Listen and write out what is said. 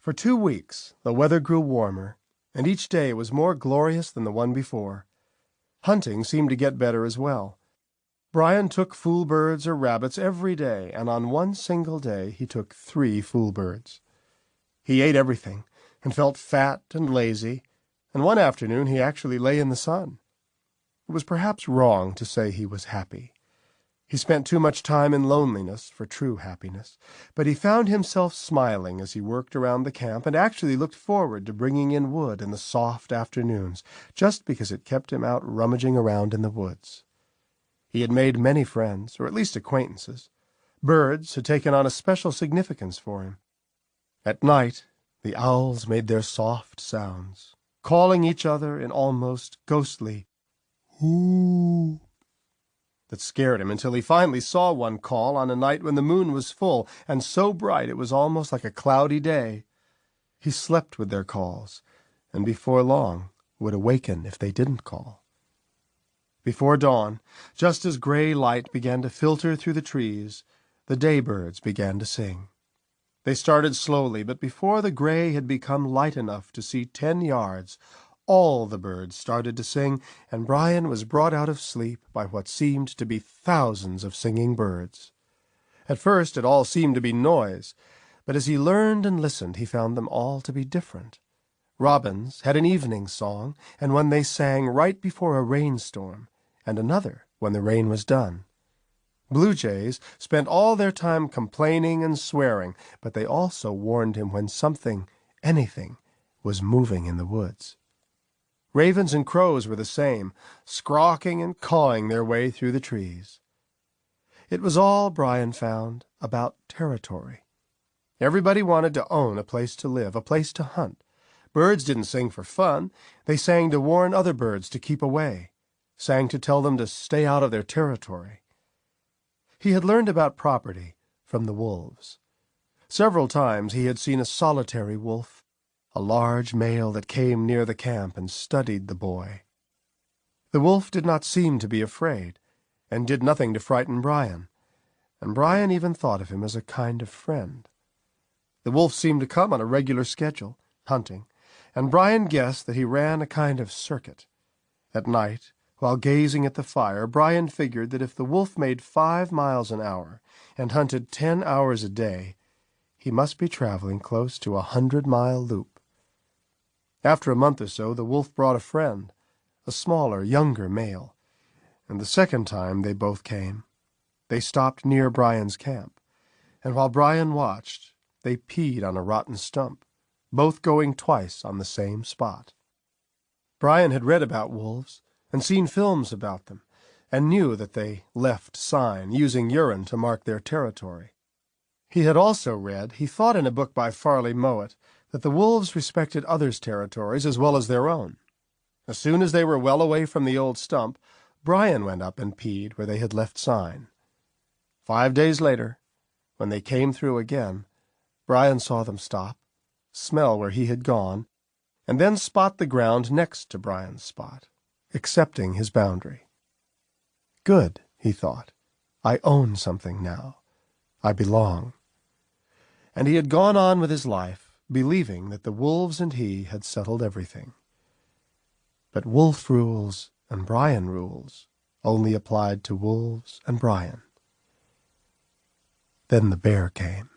For 2 weeks the weather grew warmer, and each day was more glorious than the one before. Hunting seemed to get better as well. Brian took fool birds or rabbits every day, and on one single day he took 3 fool birds. He ate everything, and felt fat and lazy, and one afternoon he actually lay in the sun. It was perhaps wrong to say he was happy. He spent too much time in loneliness for true happiness, but he found himself smiling as he worked around the camp and actually looked forward to bringing in wood in the soft afternoons, just because it kept him out rummaging around in the woods. He had made many friends, or at least acquaintances. Birds had taken on a special significance for him. At night, the owls made their soft sounds, calling each other in almost ghostly "hoo" that scared him until he finally saw one call on a night when the moon was full and so bright it was almost like a cloudy day. He slept with their calls, and before long would awaken if they didn't call. Before dawn, just as gray light began to filter through the trees, the daybirds began to sing. They started slowly, but before the gray had become light enough to see 10 yards, all the birds started to sing, and Brian was brought out of sleep by what seemed to be thousands of singing birds. At first it all seemed to be noise, but as he learned and listened he found them all to be different. Robins had an evening song, and one they sang right before a rainstorm, and another when the rain was done. Blue jays spent all their time complaining and swearing, but they also warned him when something, anything, was moving in the woods. Ravens and crows were the same, squawking and cawing their way through the trees. It was all, Brian found, about territory. Everybody wanted to own a place to live, a place to hunt. Birds didn't sing for fun. They sang to warn other birds to keep away, sang to tell them to stay out of their territory. He had learned about property from the wolves. Several times he had seen a solitary wolf, a large male that came near the camp and studied the boy. The wolf did not seem to be afraid, and did nothing to frighten Brian, and Brian even thought of him as a kind of friend. The wolf seemed to come on a regular schedule, hunting, and Brian guessed that he ran a kind of circuit. At night, while gazing at the fire, Brian figured that if the wolf made 5 miles an hour and hunted 10 hours a day, he must be traveling close to a 100-mile loop. After a month or so, the wolf brought a friend, a smaller, younger male, and the second time they both came, they stopped near Brian's camp, and while Brian watched, they peed on a rotten stump, both going twice on the same spot. Brian had read about wolves and seen films about them, and knew that they left sign, using urine to mark their territory. He had also read, he thought in a book by Farley Mowat, that the wolves respected others' territories as well as their own. As soon as they were well away from the old stump, Brian went up and peed where they had left sign. 5 days later, when they came through again, Brian saw them stop, smell where he had gone, and then spot the ground next to Brian's spot, accepting his boundary. Good, he thought. I own something now. I belong. And he had gone on with his life, believing that the wolves and he had settled everything. But wolf rules and Brian rules only applied to wolves and Brian. Then the bear came.